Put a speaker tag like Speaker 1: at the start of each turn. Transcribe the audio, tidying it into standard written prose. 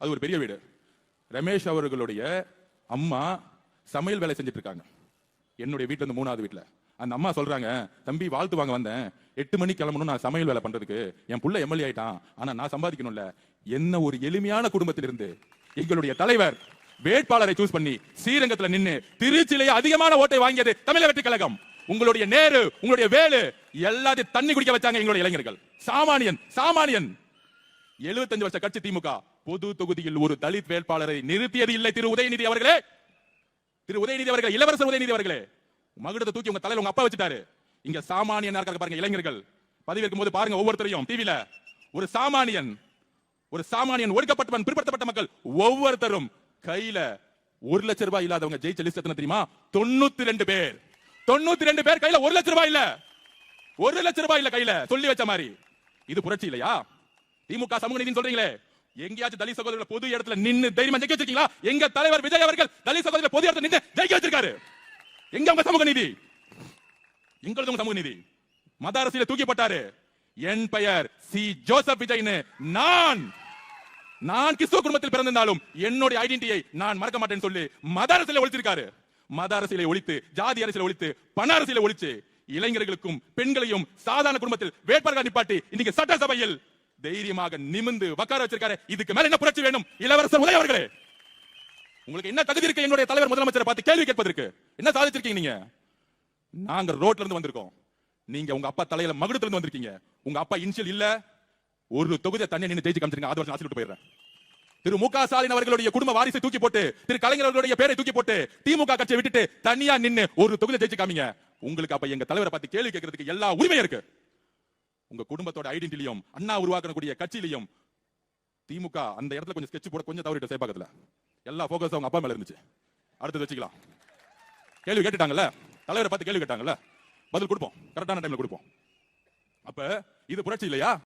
Speaker 1: அது ஒரு பெரிய வீடு. ரமேஷ் அவர்களுடைய அம்மா சமையல் வேலை செஞ்சுட்டு இருக்காங்க என்னுடைய வீட்டுல இருந்து 3வது வீட்டுல. அந்த அம்மா சொல்றாங்க, தம்பி வாழ்த்து வாங்க வந்தேன், 8 மணிக்கு கிளம்பணும், நான் சமையல் வேலை பண்றதுக்கு. என் புள்ள எம்எல்ஏ ஆயிட்டான், ஆனா நான் சம்பாதிக்கணும்ல. என்ன ஒரு எளிமையான குடும்பத்திலிருந்து எங்களுடைய தலைவர் வேட்பாளரை சூஸ் பண்ணி ஸ்ரீரங்கத்துல நின்னு திருச்சியிலேயே அதிகமான ஓட்டை வாங்கியது தமிழக வெற்றி கழகம். உங்களுடைய நேரு, உங்களுடைய வேலு எல்லாத்தையும் தண்ணி குடிக்க வச்சாங்க எங்களுடைய இளைஞர்கள். சாமானியன் 75 வருஷ கட்சி திமுக பொது தொகுதியில் ஒரு தலித் வேட்பாளரை நிறுத்தியது இல்லை. திரு உதயநிதி அவர்களே, இளவரசர் உதயநிதி அவர்களே, மகுடத்தை தூக்கி உங்க தலையில உங்க அப்பா வச்சுட்டாரு. இங்க சாமானியன் இருக்காங்க பாருங்க, இளைஞர்கள் பதவியேற்கும் போது பாருங்க, ஒவ்வொருத்தரையும் டிவில ஒரு சாமானியன் ஒடுக்கப்பட்டவன், பிற்படுத்தப்பட்ட மக்கள் ஒவ்வொருத்தரும் கையில 1 லட்சம் ரூபாய் இல்லாதவங்க ஜெயிச்ச லிஸ்ட் எத்தனை தெரியுமா? 92 பேர். 92 பேர் கையில 1 லட்சம் ரூபாய் இல்ல, 1 லட்சம் ரூபாய் இல்ல கையில, சொல்லி வச்ச மாதிரி. இது புரட்சி இல்லையா? திமுக சமூக நீதினு சொல்றீங்களே, எங்கேயாச்சும் தலித் சகோதரர்கள் பொது இடத்துல நின்னு தைரியமா ஜெயிக்க வச்சிருக்கீங்களா? எங்க தலைவர் விஜய் அவர்கள் தலித் சகோதரர்கள் பொது இடத்துல நின்னு ஜெயிக்க வச்சிருக்காரு. எங்க உங்க சமூக நீதி? எங்களது உங்க சமூக நீதி. மத அரசியல தூக்கிப்பட்டாரு. என் பெயர் சி ஜோசப் விஜய்னு. நான் கிறிஸ்துவ குடும்பத்தில் பிறந்திருந்தாலும் என்னுடைய ஐடென்டிட்டியை நான் மறக்க மாட்டேன்னு சொல்லி மத அரசியலை ஒழிச்சிருக்காரு. மத அரசியலை ஒழித்து, ஜாதி அரசியலை ஒழித்து, பண அரசியலை ஒழிச்சு, இளைஞர்களுக்கும் பெண்களையும் சாதாரண குடும்பத்தில் வேட்பாளர்கள் நிப்பாட்டி இன்னைக்கு சட்டசபையில் தைரியமாக நிமிந்து உட்கார வச்சிருக்காரு. இதுக்கு மேல என்ன புரட்சி வேணும்? இளவரசர் உதய அவர்களே, உங்களுக்கு என்ன தகுதி இருக்கு என்னுடைய தலைவர் முதலமைச்சரை பார்த்து கேள்வி கேட்பதற்கு? என்ன சாதிச்சிருக்கீங்க நீங்க? நாங்க ரோட்ல இருந்து வந்திருக்கோம், நீங்க உங்க அப்பா தலையில மகுடத்துல இருந்து வந்திருக்கீங்க. உங்க அப்பா இனிஷியல் இல்ல, ஒரு தொகுதியை தண்ணி நின்று ஜெயிச்சு காமிச்சிருங்க. 6 வருஷம் ஆசிட்டு போயிடுறேன். திரு மு க ஸ்டாலின் அவர்களுடைய குடும்ப வாரிசை தூக்கி போட்டு, திரு கலைஞர் அவர்களுடைய பேரை தூக்கி போட்டு திமுக கட்சியை விட்டுட்டு தனியா நின்னு ஒரு தொகுதியை ஜெயிச்சு காமிங்க. உங்களுக்கு அப்ப எங்க தலைவரை பார்த்து கேள்வி கேட்கறதுக்கு எல்லா உரிமையும் இருக்கு. உங்க குடும்பத்தோட ஐடென்டிட்டியும் அண்ணா உருவாக்கக்கூடிய கட்சியிலையும் திமுக அந்த இடத்துல கொஞ்சம் ஸ்கெட்ச் போட கொஞ்சம் தவறிட்டு சேப்பாக்கத்துல எல்லா போக்கஸ் அவங்க அப்பா மேல இருந்துச்சு. அடுத்து வச்சுக்கலாம். கேள்வி கேட்டுட்டாங்கல்ல, தலைவரை பார்த்து கேள்வி கேட்டாங்கல்ல, பதில் கொடுப்போம், கரெக்டான டைம்ல கொடுப்போம். அப்ப இது புரட்சி இல்லையா?